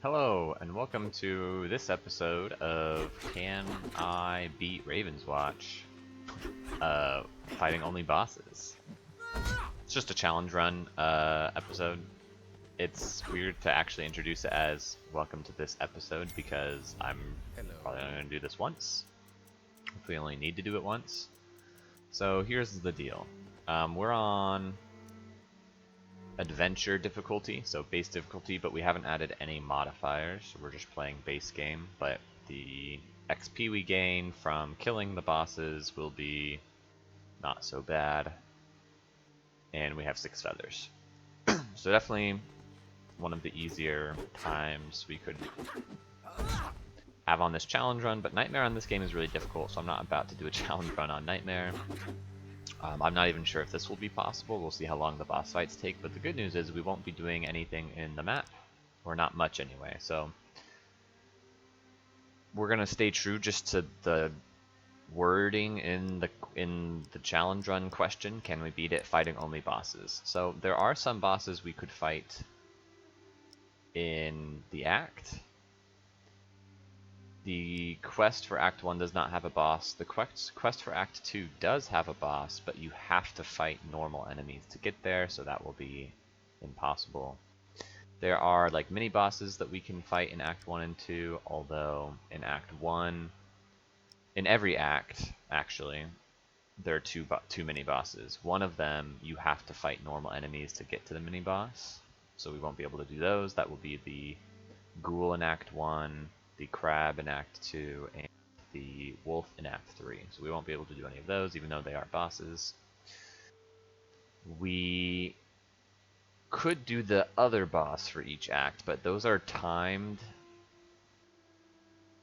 Hello, and welcome to this episode of Can I Beat Ravenswatch? Fighting only bosses. It's just a challenge run episode. It's weird to actually introduce it as welcome to this episode because I'm probably only going to do this once. If we only need to do it once. So here's the deal. We're on adventure difficulty, so base difficulty, but we haven't added any modifiers, so we're just playing base game, but the XP we gain from killing the bosses will be not so bad, and we have 6 feathers. So definitely one of the easier times we could have on this challenge run, but Nightmare on this game is really difficult, so I'm not about to do a challenge run on Nightmare. I'm not even sure if this will be possible. We'll see how long the boss fights take, but the good news is we won't be doing anything in the map, or not much anyway, so we're going to stay true just to the wording in the challenge run question. Can we beat it fighting only bosses? So there are some bosses we could fight in the act. The quest for Act 1 does not have a boss. The quest for Act 2 does have a boss, but you have to fight normal enemies to get there, so that will be impossible. There are like mini bosses that we can fight in Act 1 and 2, although in Act 1, in every act, actually, there are two mini bosses. One of them, you have to fight normal enemies to get to the mini boss, so we won't be able to do those. That will be the ghoul in Act 1, the crab in Act 2, and the wolf in Act 3. So we won't be able to do any of those, even though they are bosses. We could do the other boss for each act, but those are timed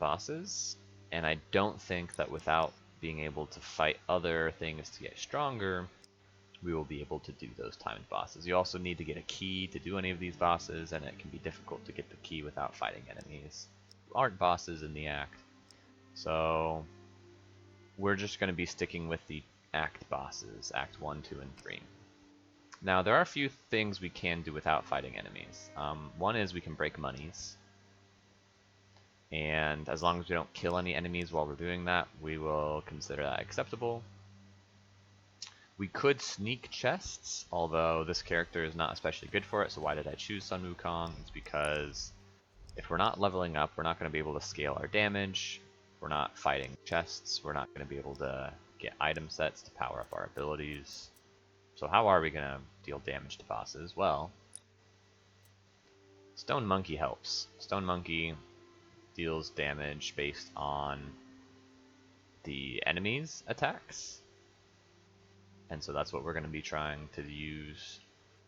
bosses, and I don't think that without being able to fight other things to get stronger, we will be able to do those timed bosses. You also need to get a key to do any of these bosses, and it can be difficult to get the key without fighting enemies who aren't bosses in the act. So we're just going to be sticking with the act bosses, Act 1, 2, and 3. Now there are a few things we can do without fighting enemies. One is we can break monies, and as long as we don't kill any enemies while we're doing that, we will consider that acceptable. We could sneak chests, although this character is not especially good for it, so why did I choose Sun Wukong? It's because if we're not leveling up, we're not going to be able to scale our damage. If we're not fighting chests, we're not going to be able to get item sets to power up our abilities. So how are we going to deal damage to bosses? Well, Stone Monkey helps. Stone Monkey deals damage based on the enemy's attacks. And so that's what we're going to be trying to use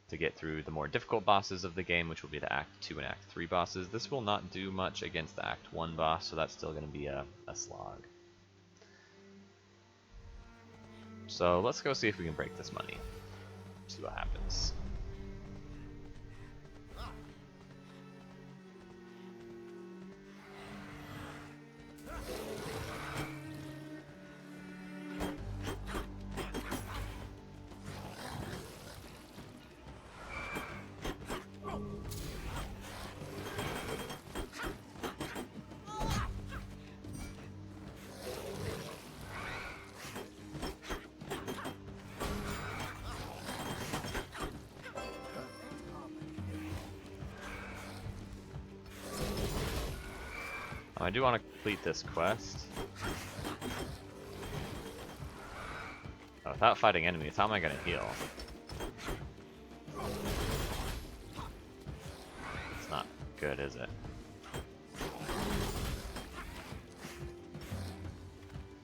to get through the more difficult bosses of the game, which will be the Act 2 and Act 3 bosses. This will not do much against the Act 1 boss, so that's still going to be a slog. So let's go see if we can break this money. See what happens. I do want to complete this quest. Oh, without fighting enemies, how am I going to heal? It's not good, is it?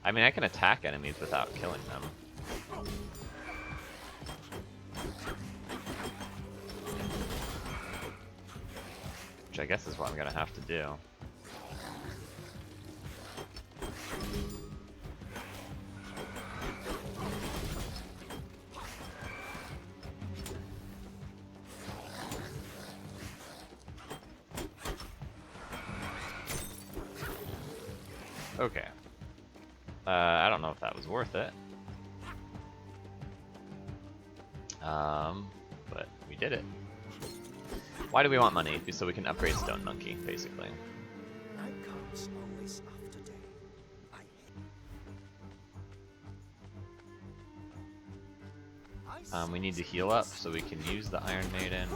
I mean, I can attack enemies without killing them. Which I guess is what I'm going to have to do. Okay. I don't know if that was worth it. But we did it. Why do we want money? So we can upgrade Stone Monkey, basically. Night comes always after day. We need to heal up so we can use the Iron Maiden.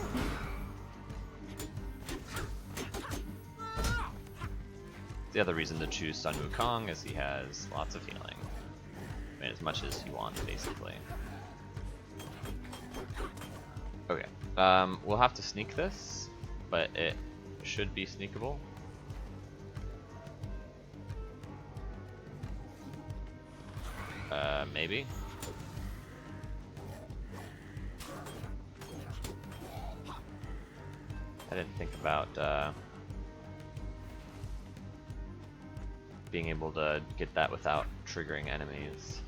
The other reason to choose Sun Wukong is he has lots of healing. I mean, as much as you want, basically. Okay, we'll have to sneak this, but it should be sneakable. Maybe. I didn't think about being able to get that without triggering enemies.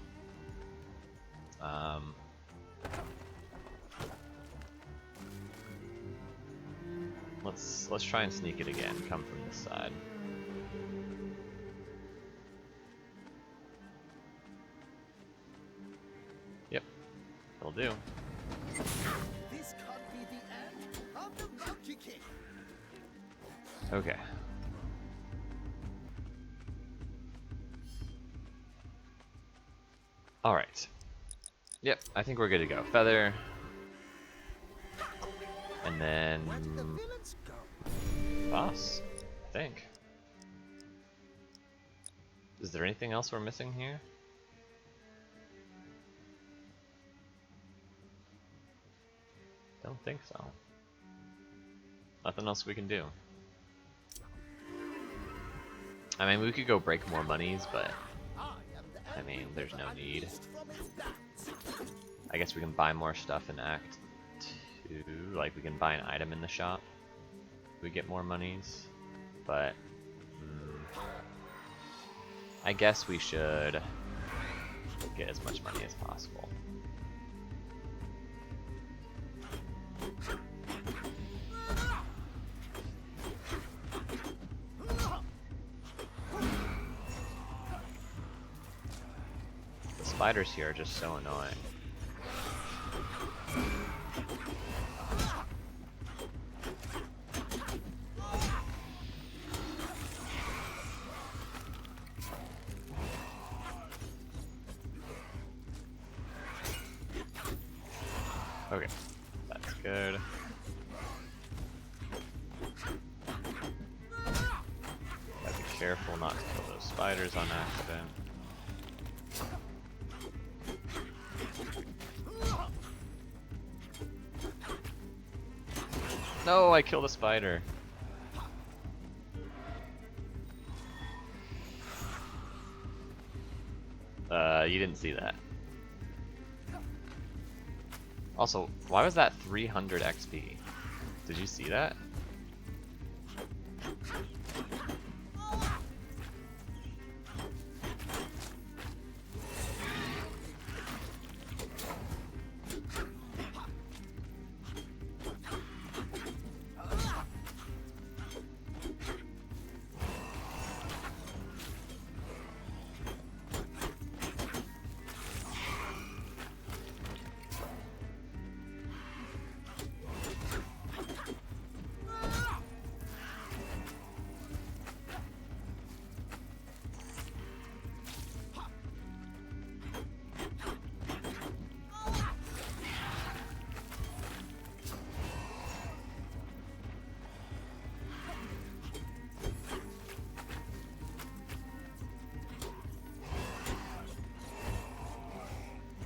Let's try and sneak it again. Come from this side. Yep, it'll do. This can't be the end of the Monkey King. Okay. Alright. Yep, I think we're good to go. Feather. And then Where did the villains go? boss, I think. Is there anything else we're missing here? Don't think so. Nothing else we can do. I mean, we could go break more monies, but I mean, there's no need. I guess we can buy more stuff in Act 2, like we can buy an item in the shop. We get more monies, but I guess we should get as much money as possible. The spiders here are just so annoying. Okay, that's good. Gotta be careful not to kill those spiders on accident. No, I killed a spider. You didn't see that. Also, why was that 300 XP? Did you see that?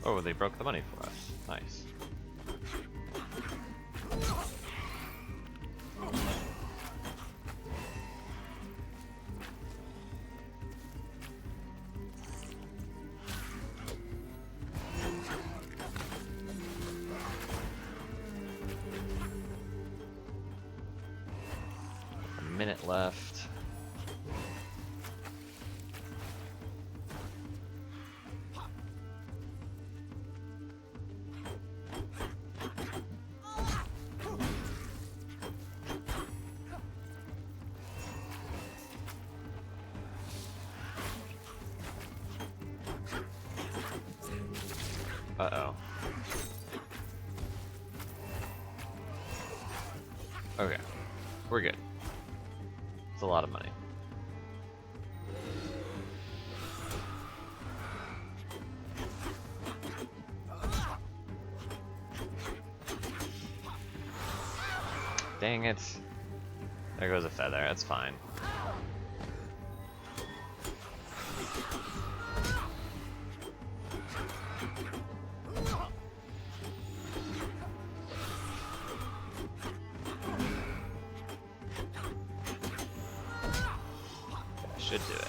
Oh, they broke the money for us. Nice. A minute left. Uh-oh. Okay. We're good. It's a lot of money. Dang it. There goes a feather, that's fine. Should do it.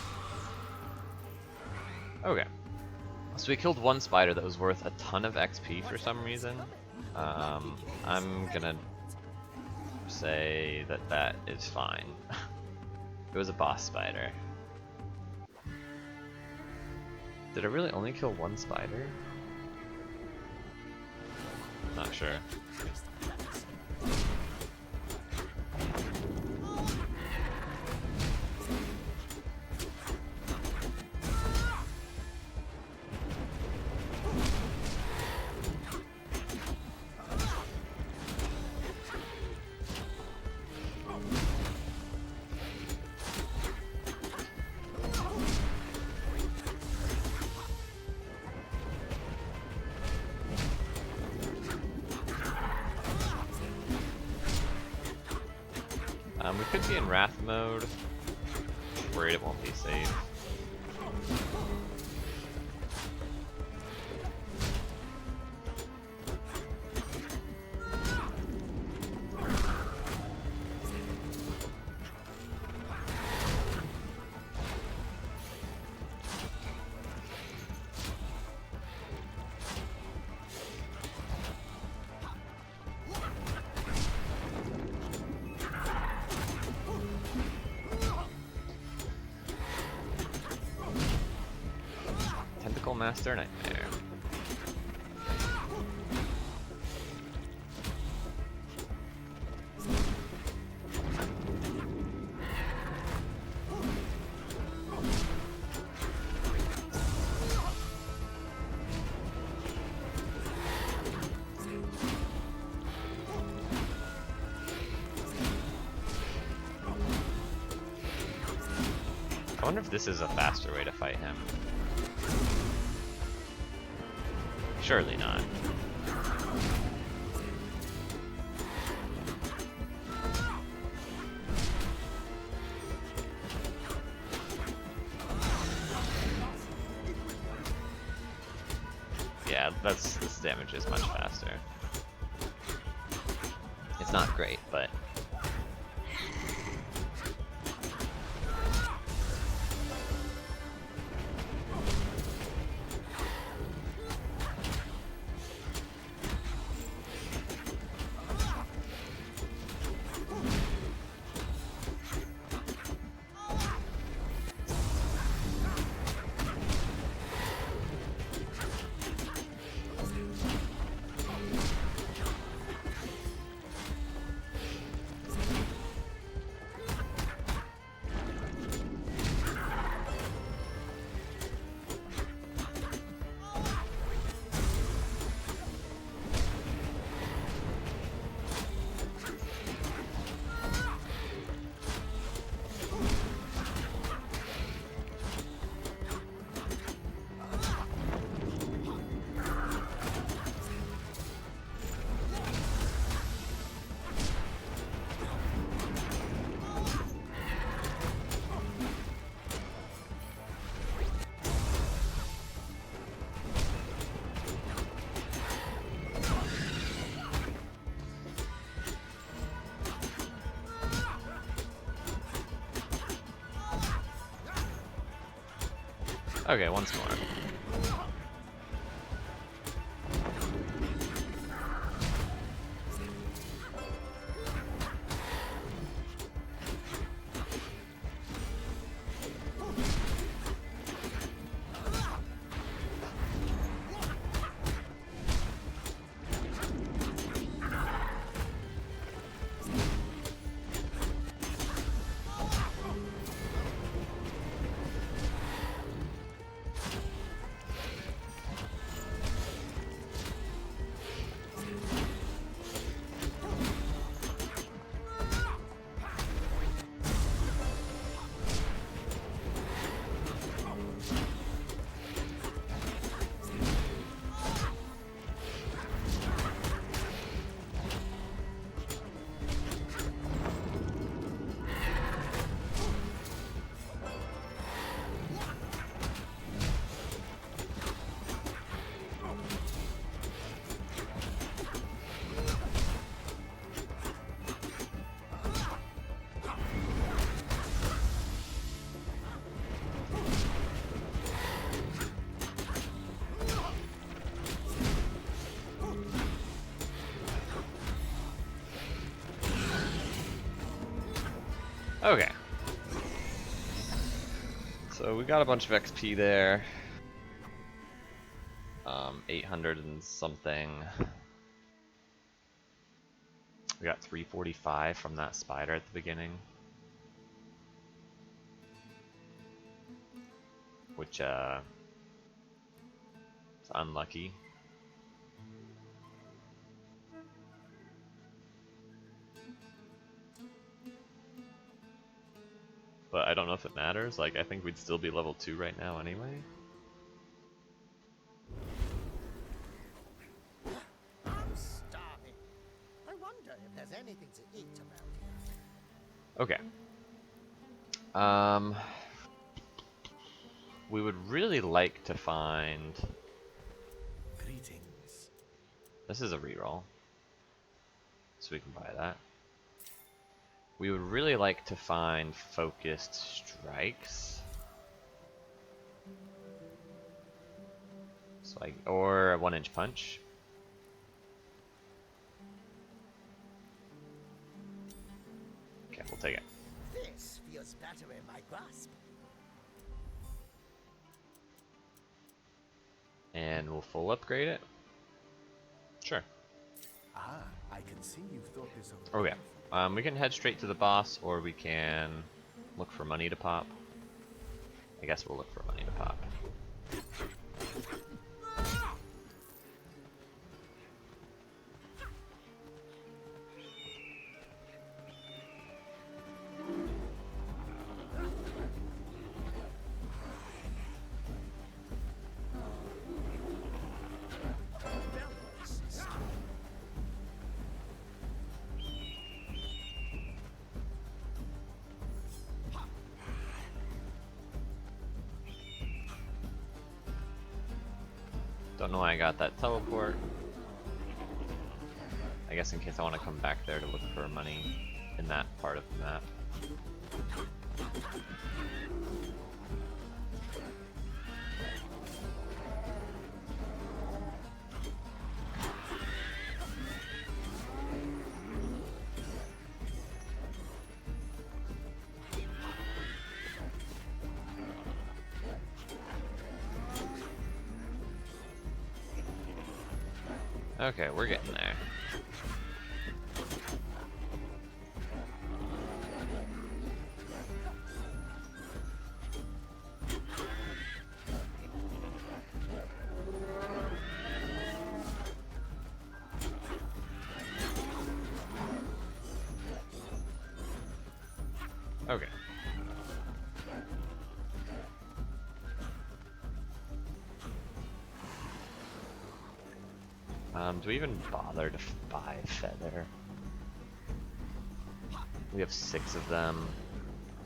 Okay. So we killed one spider that was worth a ton of XP for some reason. I'm gonna say that that is fine. It was a boss spider. Did I really only kill one spider? Not sure. We could be in Wrath mode. Worried it won't be safe. Master Nightmare. I wonder if this is a faster way to fight him. Surely not. Yeah, this damage is much faster. It's not great, but okay, once more. Okay. So we got a bunch of XP there. 800 and something. We got 345 from that spider at the beginning. Which, it's unlucky. But I don't know if it matters. Like, I think we'd still be level 2 right now anyway. I'm starving. I wonder if there's anything to eat about here. Okay. We would really like to find... Greetings. This is a reroll, so we can buy that. We would really like to find focused strikes. So like, or a 1-inch punch. Okay, we'll take it. This feels better in my grasp. And we'll full upgrade it. Sure. Ah, I can see you've thought this over. Okay. We can head straight to the boss, or we can look for money to pop. I guess we'll look for money to pop. Don't know why I got that teleport. I guess in case I want to come back there to look for money in that part of the map. Okay, we're getting there. Okay. Do we even bother to buy feather? We have 6 of them.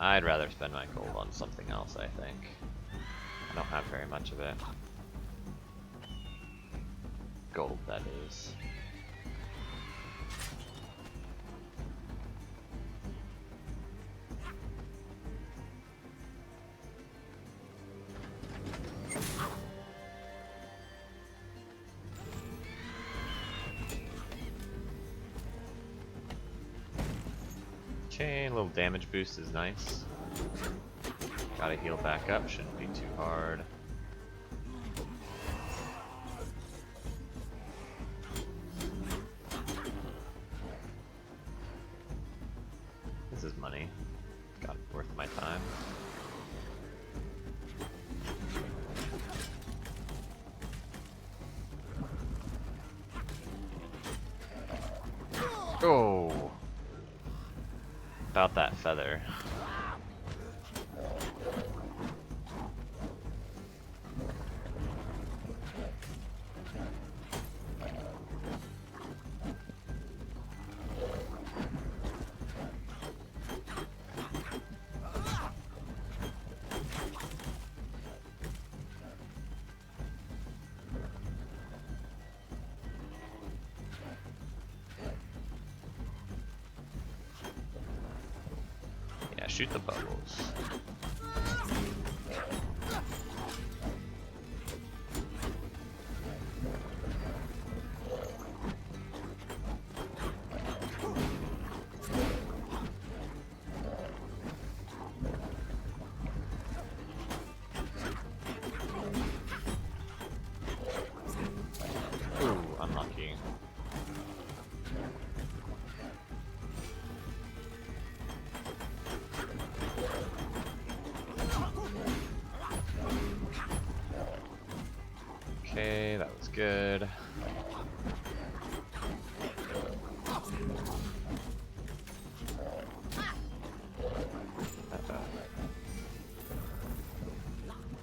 I'd rather spend my gold on something else, I think. I don't have very much of it. Gold, that is. Okay, a little damage boost is nice. Gotta heal back up, shouldn't be too hard. This is money. Got worth my time. Oh! About that feather. Shoot the bubbles. Okay, that was good.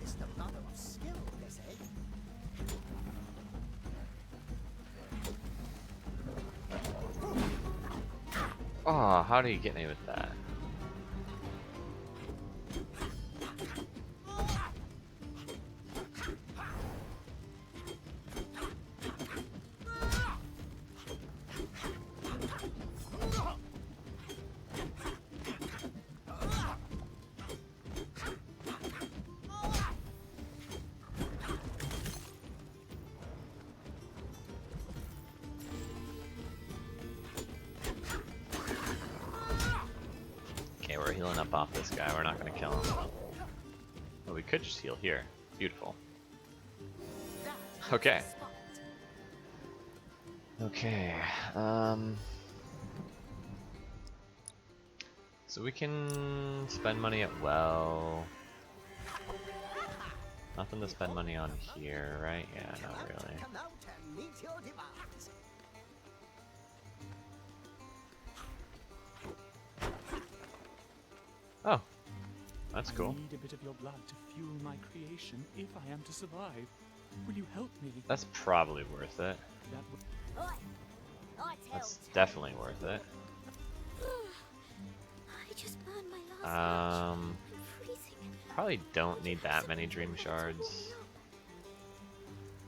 Is the mother of skill, they say. Oh, how do you get me with that? Okay, we're healing up off this guy. We're not gonna kill him. Well, we could just heal here. Beautiful. Okay. Okay. So we can spend money at well. Nothing to spend money on here, right? Yeah, not really. Come out and meet your demands. Oh, that's cool. I need a bit of your blood to fuel my creation if I am to survive. Will you help me? That's probably worth it. That would That's definitely worth it. I just burned my last match. I'm freezing. Probably don't need that many dream shards.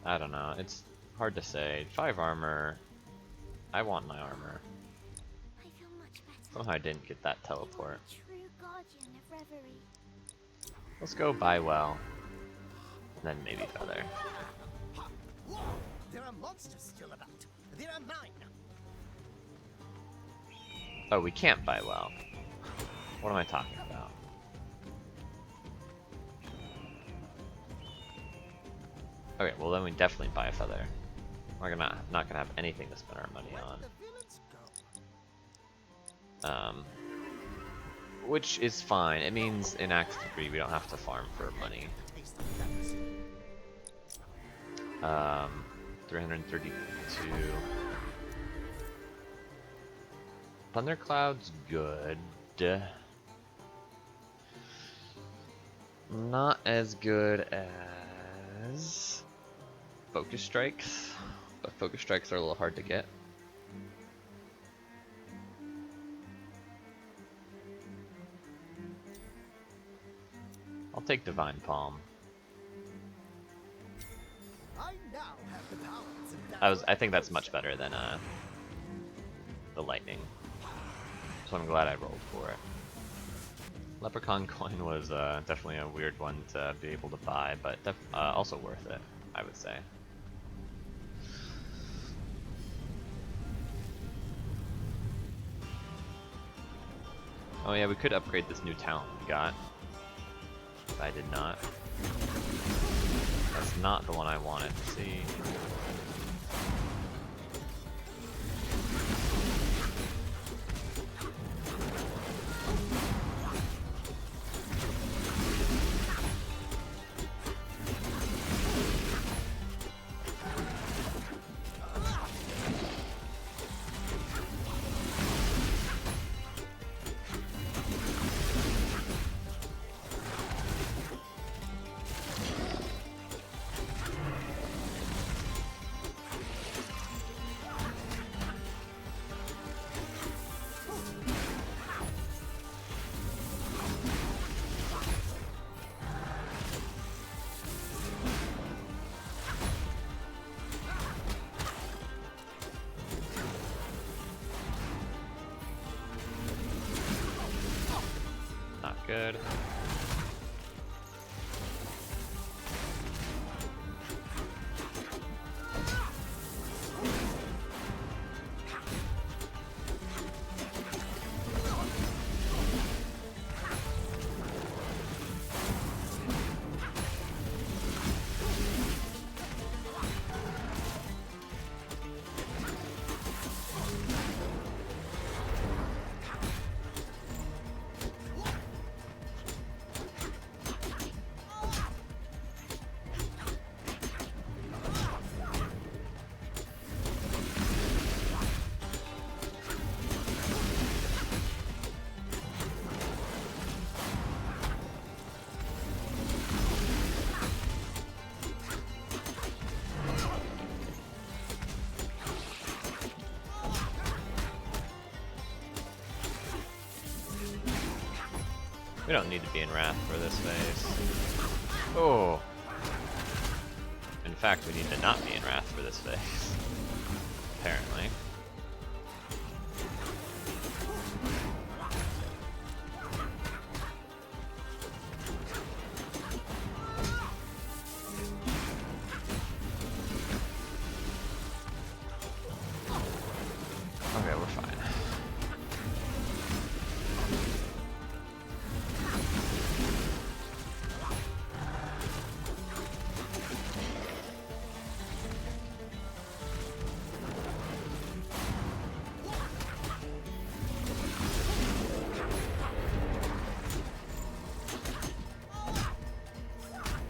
I don't know. It's hard to say. 5 armor. I want my armor. I feel much better. Somehow I didn't get that teleport. True guardian of reverie. Let's go buy well. And then maybe feather. There are monsters still about. They are mine. Oh, we can't buy well. What am I talking about? Okay, well then we definitely buy a feather. We're not gonna have anything to spend our money Where on. did the villains go? Which is fine. It means in Act 3 we don't have to farm for money. Taste of fantasy. 332. Thundercloud's good. Not as good as Focus Strikes, but Focus Strikes are a little hard to get. I'll take Divine Palm. I now have the powers of I think that's much better than the lightning. So I'm glad I rolled for it. Leprechaun coin was definitely a weird one to be able to buy, but also worth it, I would say. Oh yeah, we could upgrade this new talent we got. I did not. That's not the one I wanted to see. Good. We don't need to be in Wrath for this phase. Oh! In fact, we need to not be in Wrath for this phase. Apparently. Okay, we're fine.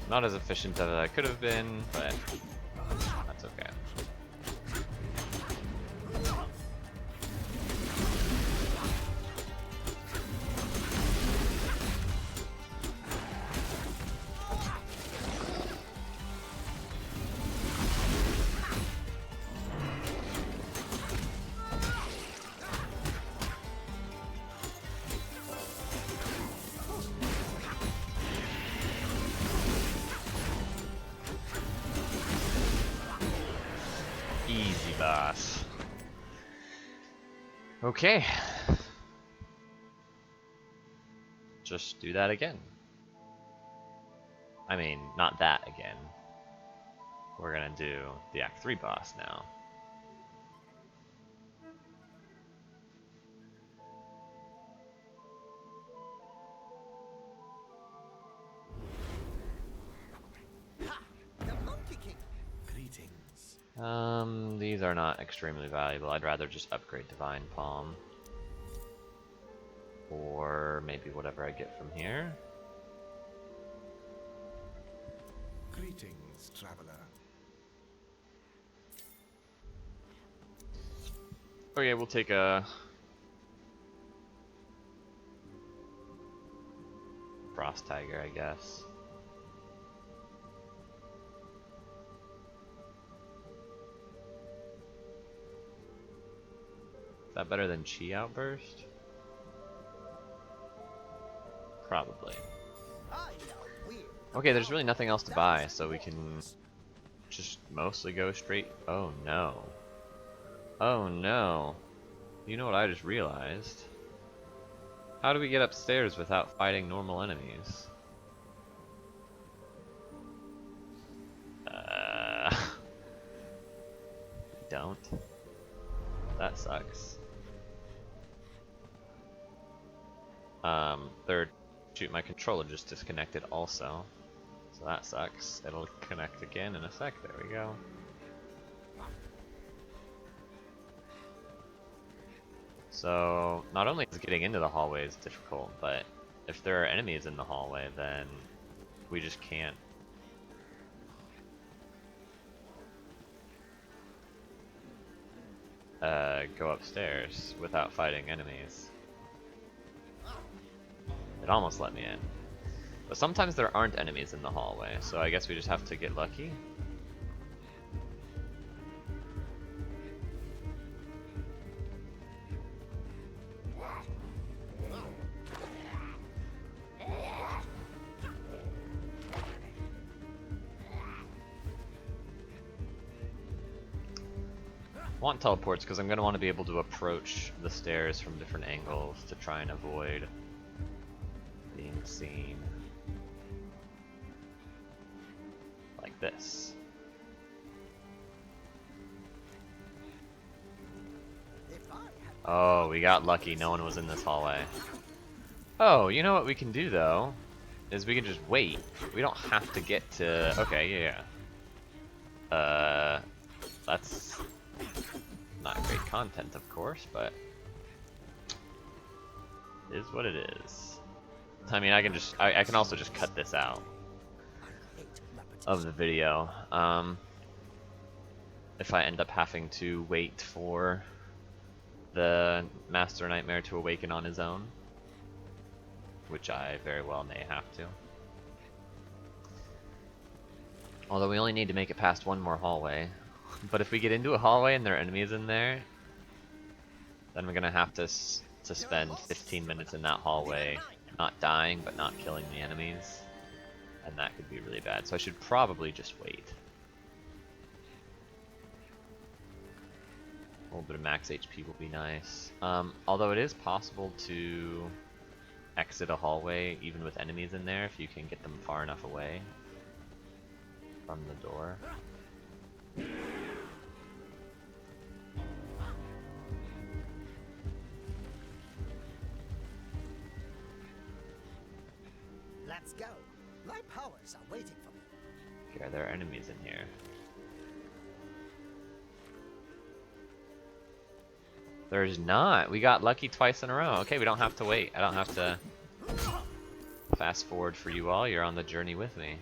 Not as efficient as I could have been, but that's okay. Easy boss. Okay. Just do that again. I mean, not that again. We're gonna do the Act 3 boss now. The Monkey King. Greetings. These are not extremely valuable. I'd rather just upgrade Divine Palm. Or maybe whatever I get from here. Greetings, traveler. Okay, we'll take a Frost Tiger, I guess. Is that better than Chi Outburst? Probably. I know weird. Okay, there's really nothing else to buy, so we can just mostly go straight. Oh no. Oh no. You know what I just realized? How do we get upstairs without fighting normal enemies? Don't. That sucks. Third, shoot, my controller just disconnected also. So that sucks. It'll connect again in a sec. There we go. So, not only is getting into the hallways difficult, but if there are enemies in the hallway, then we just can't go upstairs without fighting enemies. It almost let me in. But sometimes there aren't enemies in the hallway, so I guess we just have to get lucky. I want teleports because I'm going to want to be able to approach the stairs from different angles to try and avoid being seen. Like this. Oh, we got lucky. No one was in this hallway. Oh, you know what we can do though? Is we can just wait. We don't have to get to... Okay, yeah. That's not great content, of course, but it is what it is. I mean, I can also just cut this out of the video. If I end up having to wait for the Master Nightmare to awaken on his own, which I very well may have to. Although we only need to make it past one more hallway. But if we get into a hallway and there are enemies in there, then we're gonna have to spend 15 minutes in that hallway not dying but not killing the enemies, and that could be really bad. So I should probably just wait. A little bit of max HP will be nice. Although it is possible to exit a hallway even with enemies in there if you can get them far enough away from the door. Let's go. My powers are waiting for me. Okay, there are enemies in here. There's not. We got lucky twice in a row. Okay, we don't have to wait. I don't have to fast forward for you all. You're on the journey with me.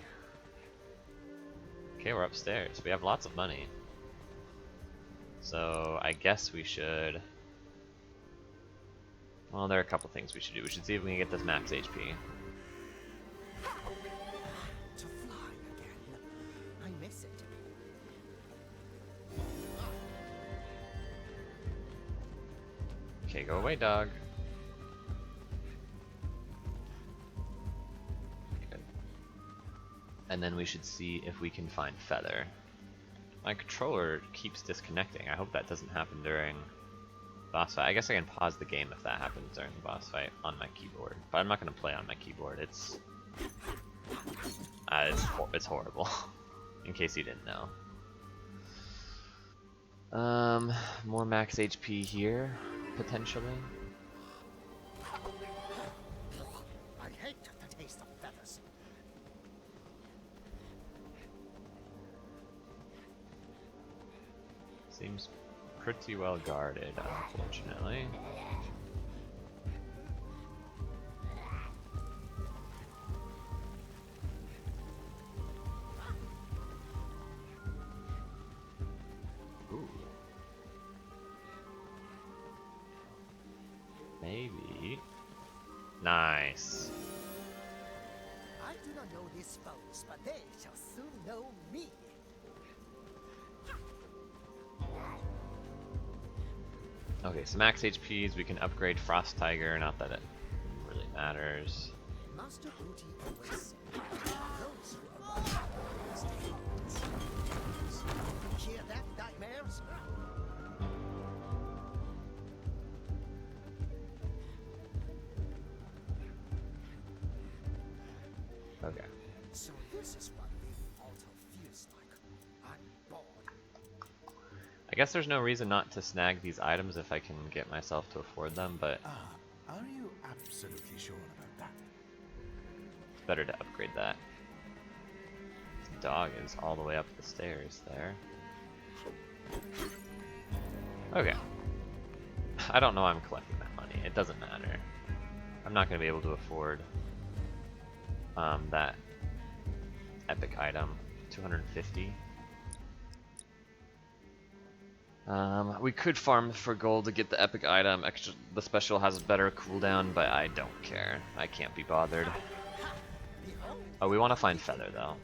Okay, we're upstairs. We have lots of money. So I guess we should... Well, there are a couple things we should do. We should see if we can get this max HP. To fly again. I miss it. Okay, go away, dog. Good. And then we should see if we can find Feather. My controller keeps disconnecting. I hope that doesn't happen during boss fight. I guess I can pause the game if that happens during the boss fight on my keyboard. But I'm not going to play on my keyboard. It's horrible. In case you didn't know. More max HP here, potentially. I hate the taste of feathers. Seems pretty well guarded, unfortunately. Ooh. Maybe. Nice. I do not know these foes, but they shall soon know me. Okay, so max HPs, we can upgrade Frost Tiger, not that it really matters. Master Booty always said, those who are hear that, nightmares? Okay. So this is what the altar feels like. I'm bored. I guess there's no reason not to snag these items if I can get myself to afford them, but Are you absolutely sure about that? it's better to upgrade that. This dog is all the way up the stairs there. Okay. I don't know I'm collecting that money. It doesn't matter. I'm not going to be able to afford that epic item. 250. We could farm for gold to get the epic item. The special has a better cooldown, but I don't care. I can't be bothered. Oh, we want to find Feather though.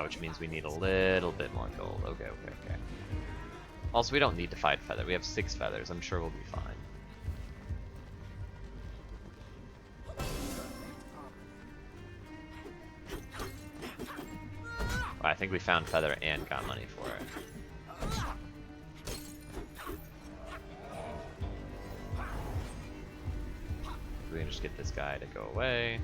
Which means we need a little bit more gold. Okay. Also, we don't need to fight Feather. We have 6 feathers. I'm sure we'll be fine. I think we found Feather and got money for it. We can just get this guy to go away.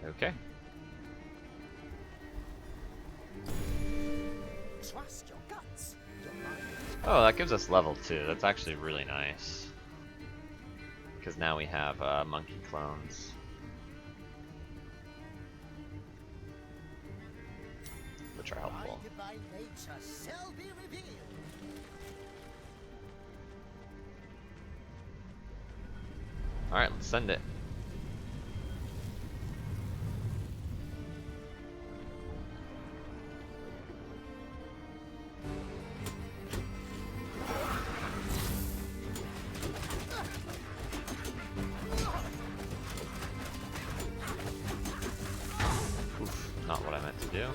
Okay. Trust your guts. Your mind. Oh, that gives us level 2. That's actually really nice. Because now we have monkey clones. Which are helpful. My divine nature shall be revealed. Alright, let's send it. Oof, not what I meant to do.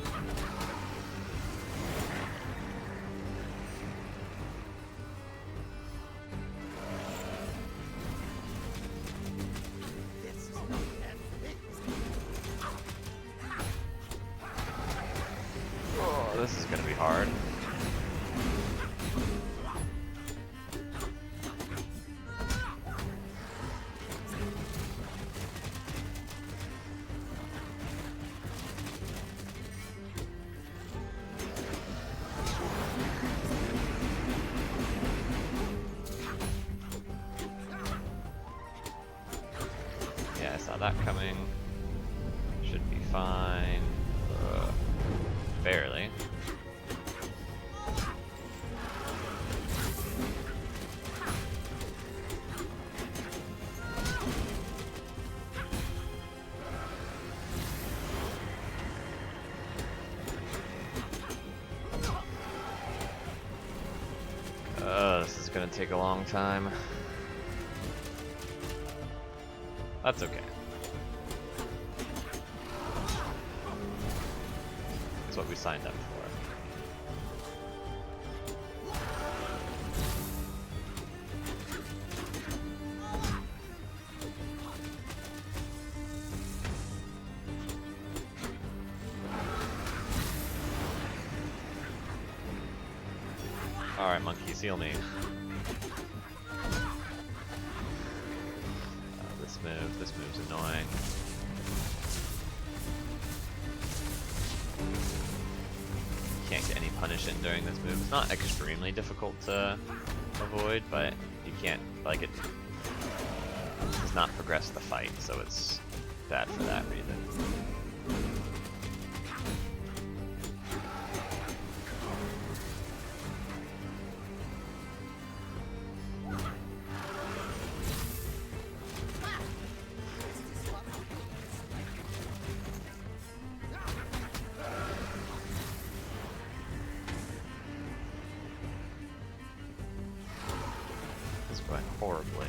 that coming. Should be fine. Barely. This is gonna take a long time. That's okay. It's what we signed up for. Alright, monkey, seal me. This move's annoying. Can't get any punish in during this move. It's not extremely difficult to avoid, but you can't, like, it does not progress the fight, so it's bad for that reason. Went horribly.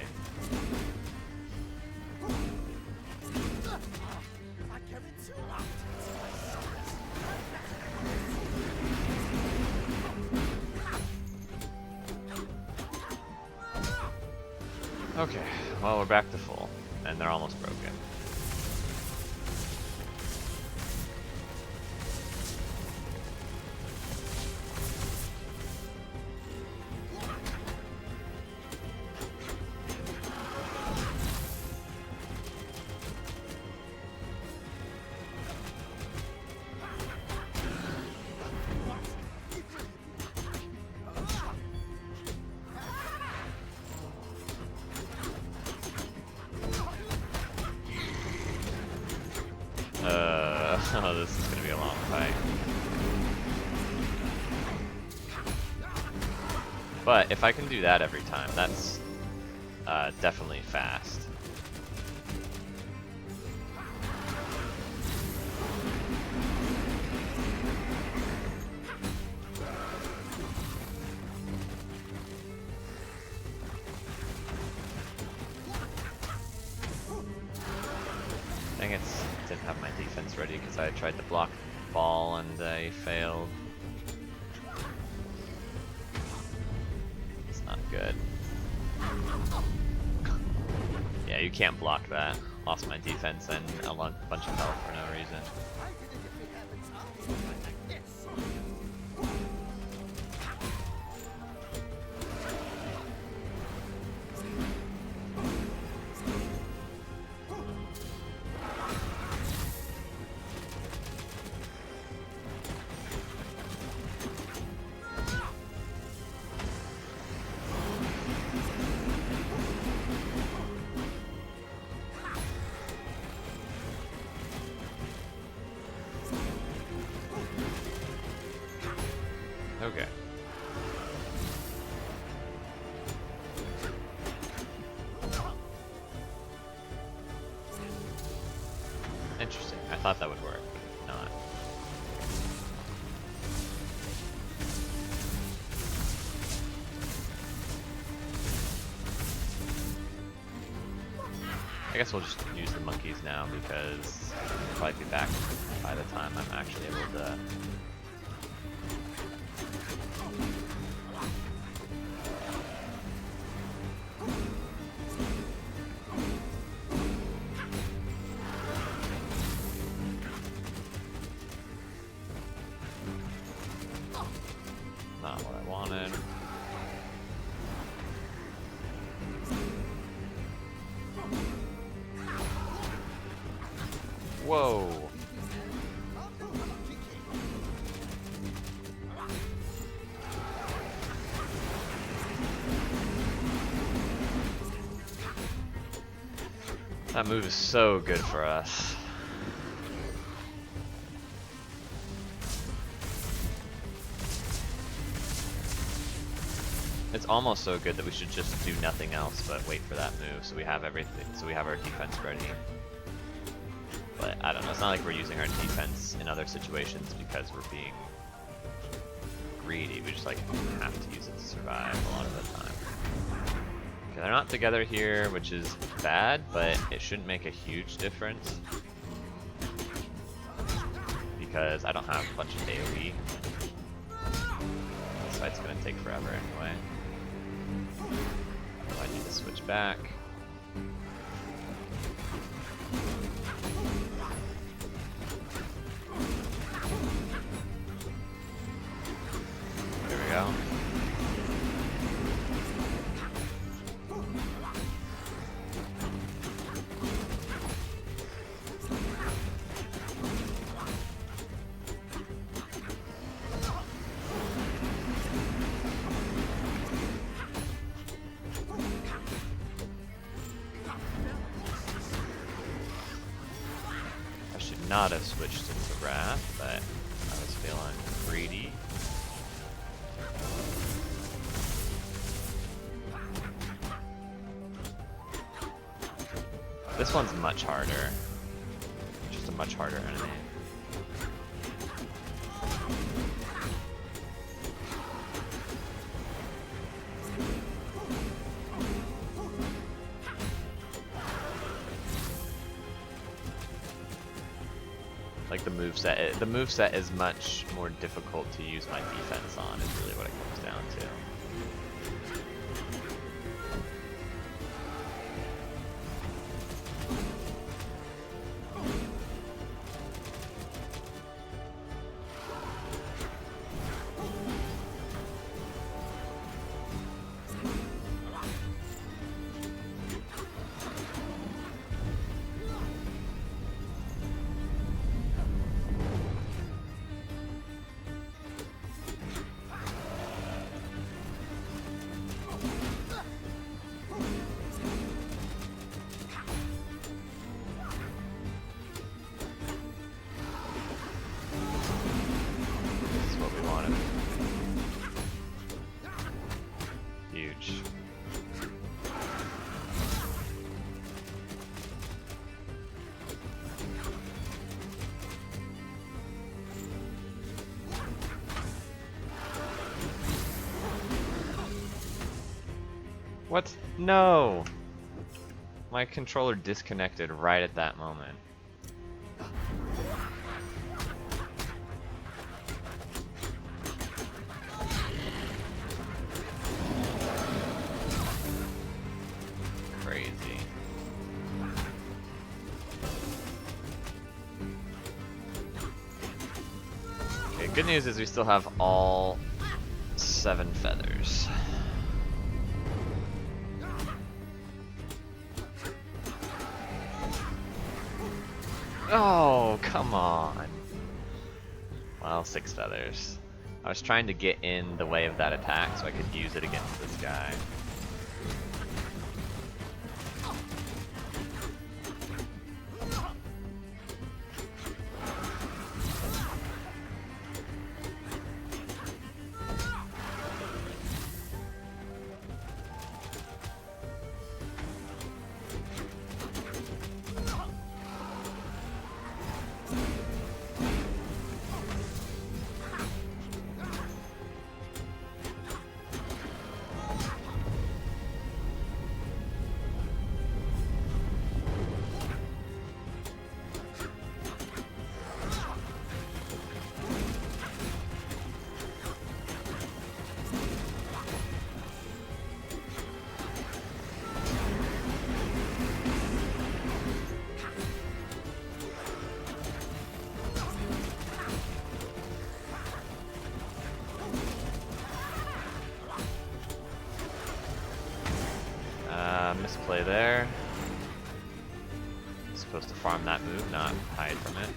Okay, well, we're back to full, and they're almost broken. Oh, this is gonna be a long fight. But if I can do that every time, that's definitely fast. Dang it, didn't have my defense ready because I tried to block the ball and I failed. It's not good. Yeah, you can't block that. Lost my defense and a bunch of health for no reason. Okay. Interesting. I thought that would work, but not. I guess we'll just use the monkeys now because I'll probably be back by the time I'm actually able to. Not what I wanted. Whoa. That move is so good for us. It's almost so good that we should just do nothing else but wait for that move so we have everything, so we have our defense ready. But I don't know, it's not like we're using our defense in other situations because we're being greedy. We just like have to use it to survive a lot of the time. Okay, they're not together here, which is bad, but it shouldn't make a huge difference because I don't have a bunch of AoE. This fight's gonna take forever anyway. I need to switch back. There we go. Not have switched into Wrath, but I was feeling greedy. This one's much harder. Just a much harder enemy. Like the moveset is much more difficult to use my defense on is really what it comes down to. What? No! My controller disconnected right at that moment. Crazy. Okay, good news is we still have all 7 feathers. Oh, come on. Well, 6 feathers. I was trying to get in the way of that attack so I could use it against this guy. Misplay there. Supposed to farm that move, not hide from it.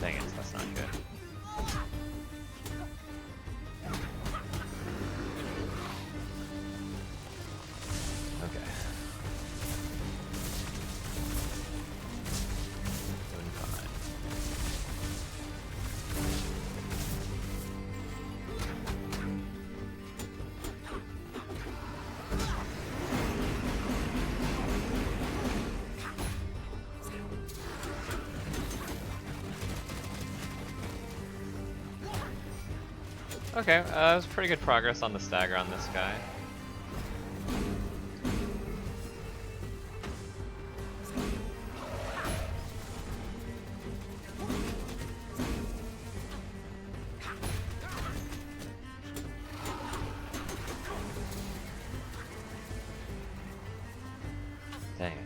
Dang it, that's not good. Okay, that was pretty good progress on the stagger on this guy. Dang it.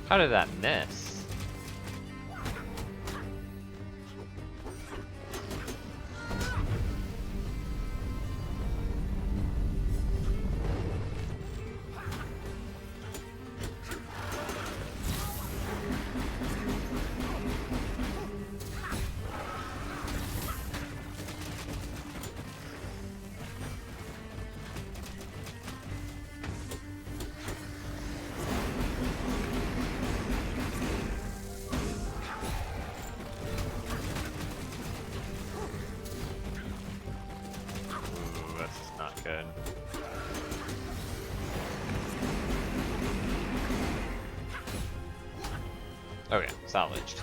How did that miss? Ooh, this is not good. Okay, salvaged.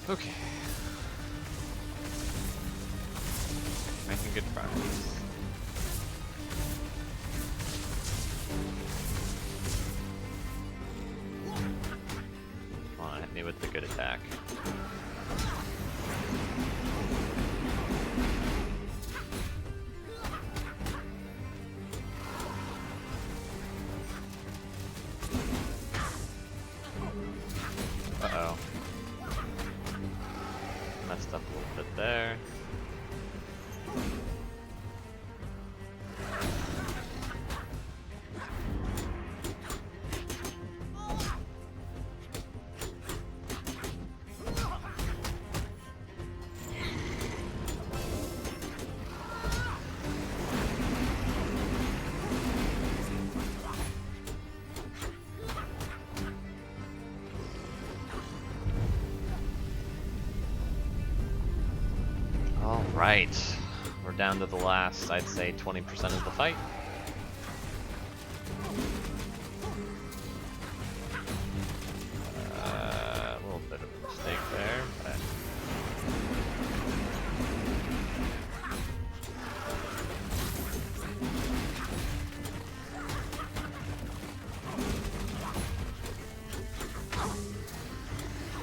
Okay. Making good progress. Come on, hit me with the good attack. Uh-oh. Messed up a little bit there. Alright, we're down to the last, I'd say, 20% of the fight. A little bit of a mistake there, but...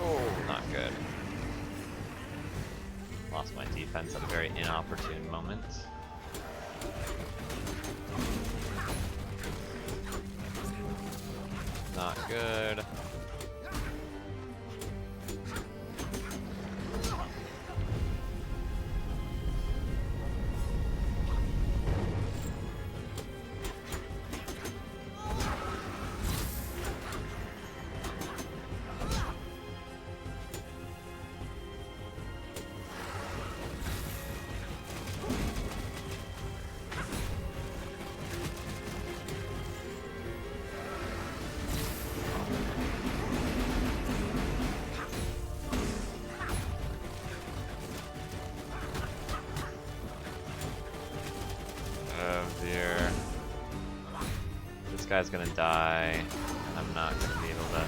Oh, not good. Lost my defense at a very inopportune moment. Not good. here. This guy's gonna die. I'm not gonna be able to.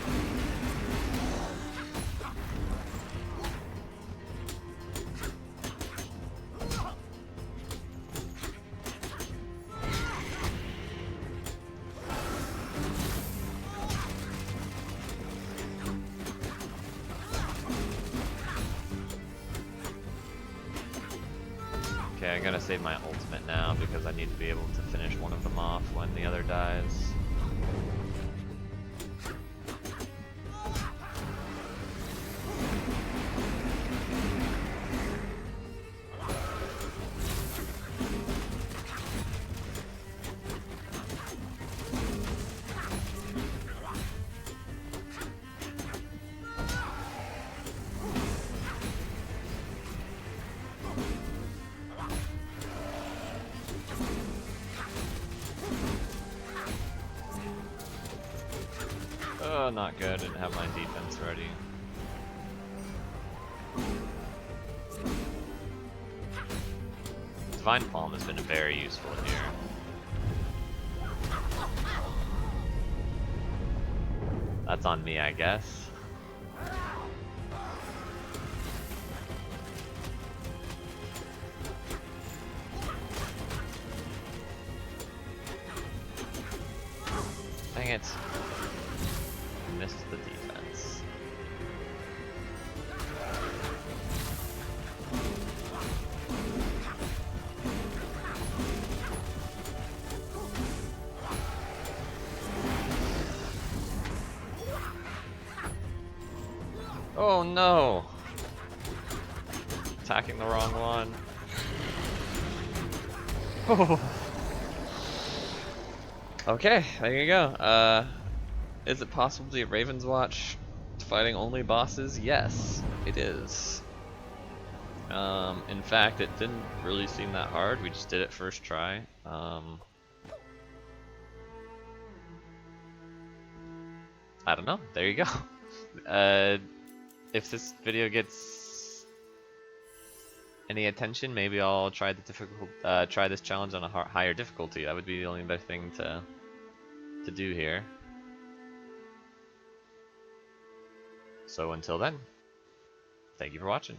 Okay, I'm gonna save my ultimate now because I need to be able to finish one of them off when the other dies. Oh, not good. Didn't have my defense ready. Divine Palm has been very useful here. That's on me, I guess. Dang it. Missed the defense. Oh no! Attacking the wrong one. Oh. Okay, there you go. Is it possible to be Ravenswatch fighting only bosses? Yes, it is. In fact, it didn't really seem that hard. We just did it first try. I don't know. There you go. If this video gets any attention, maybe I'll try the try this challenge on a higher difficulty. That would be the only better thing to do here. So until then, thank you for watching.